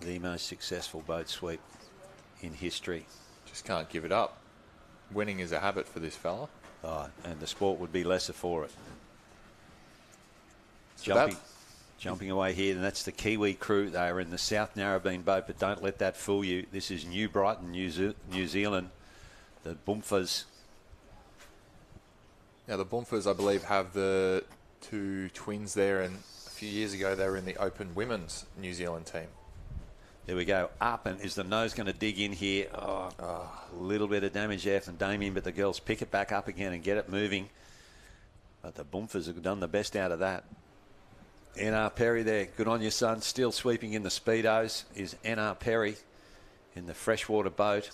the most successful boat sweep in history. Just can't give it up. Winning is a habit for this fella. Oh, and the sport would be lesser for it. So Jumping away here, and that's the Kiwi crew. They are in the South Narrabeen boat, but don't let that fool you. This is New Brighton, New Zealand, the Boomfers. Now, the Boomfers, I believe, have the two twins there, and a few years ago they were in the Open Women's New Zealand team. There we go. Up, and is the nose going to dig in here? Oh, a little bit of damage there from Damien, but the girls pick it back up again and get it moving. But the Boomfers have done the best out of that. N.R. Perry there. Good on you, son. Still sweeping in the Speedos is N.R. Perry in the freshwater boat.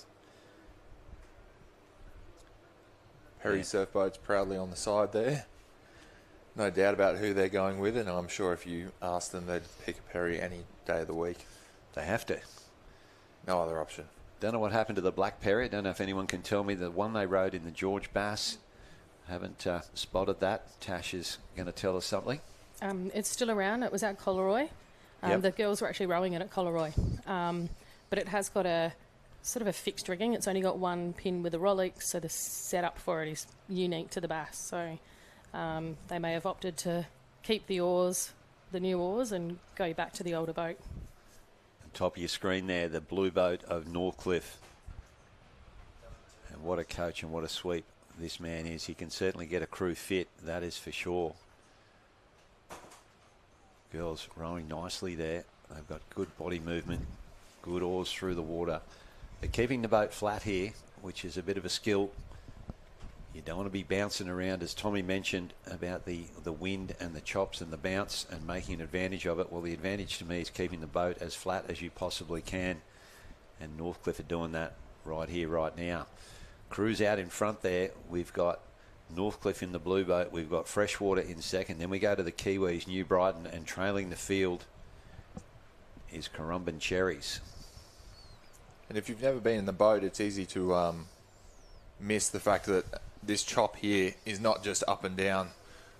Perry Surfboats proudly on the side there. No doubt about who they're going with, and I'm sure if you ask them, they'd pick a Perry any day of the week. They have to. No other option. Don't know what happened to the Black Perry. Don't know if anyone can tell me. The one they rode in the George Bass. Haven't spotted that. Tash is going to tell us something. It's still around. It was at Collaroy. Yep. The girls were actually rowing it at Collaroy. But it has got a sort of a fixed rigging. It's only got one pin with a Rolex, so the setup for it is unique to the Bass. So they may have opted to keep the oars, the new oars, and go back to the older boat. Top of your screen there, the blue boat of Northcliffe. And what a coach and what a sweep this man is. He can certainly get a crew fit, that is for sure. Girls rowing nicely there. They've got good body movement, good oars through the water. They're keeping the boat flat here, which is a bit of a skill. You don't want to be bouncing around, as Tommy mentioned, about the wind and the chops and the bounce and making advantage of it. Well, the advantage to me is keeping the boat as flat as you possibly can. And Northcliffe are doing that right here, right now. Crew's out in front there. We've got Northcliffe in the blue boat. We've got Freshwater in second. Then we go to the Kiwis, New Brighton, and trailing the field is Currumbin Cherries. And if you've never been in the boat, it's easy to miss the fact that this chop here is not just up and down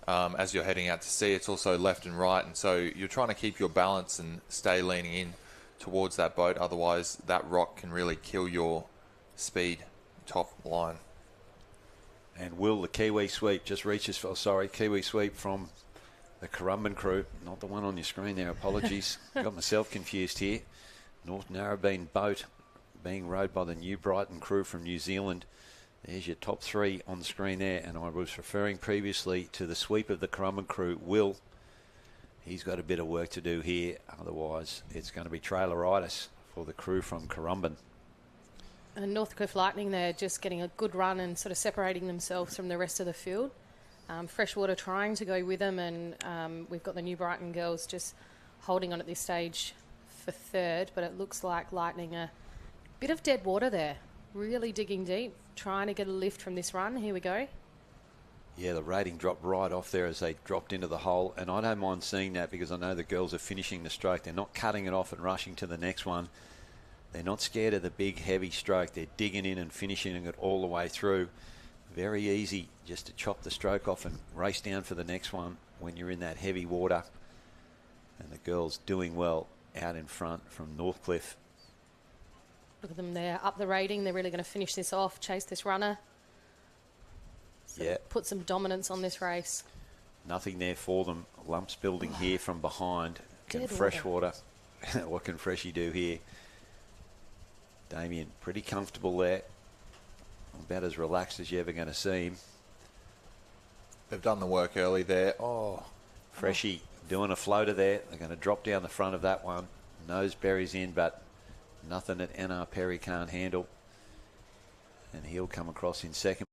as you're heading out to sea. It's also left and right. And so you're trying to keep your balance and stay leaning in towards that boat. Otherwise, that rock can really kill your speed top line. And Will, the Kiwi sweep, just reaches for, Kiwi sweep from the Currumbin crew. Not the one on your screen there, apologies. Got myself confused here. North Narrabeen boat being rowed by the New Brighton crew from New Zealand. There's your top three on the screen there. And I was referring previously to the sweep of the Currumbin crew, Will. He's got a bit of work to do here. Otherwise, it's going to be traileritis for the crew from Currumbin. And Northcliffe Lightning, they're just getting a good run and sort of separating themselves from the rest of the field. Freshwater trying to go with them, and we've got the New Brighton girls just holding on at this stage for third, but it looks like Lightning a bit of dead water there. Really digging deep, trying to get a lift from this run. Here we go. Yeah, the rating dropped right off there as they dropped into the hole, and I don't mind seeing that because I know the girls are finishing the stroke. They're not cutting it off and rushing to the next one. They're not scared of the big, heavy stroke. They're digging in and finishing it all the way through. Very easy just to chop the stroke off and race down for the next one when you're in that heavy water. And the girls doing well out in front from Northcliffe. Look at them there, up the rating. They're really going to finish this off, chase this runner. So yeah. Put some dominance on this race. Nothing there for them. Lumps building here from behind. Can Dead Freshwater, what can Freshy do here? Damien, pretty comfortable there. About as relaxed as you're ever going to see him. They've done the work early there. Freshy doing a floater there. They're going to drop down the front of that one. Nose berries in, but nothing that N.R. Perry can't handle. And he'll come across in second.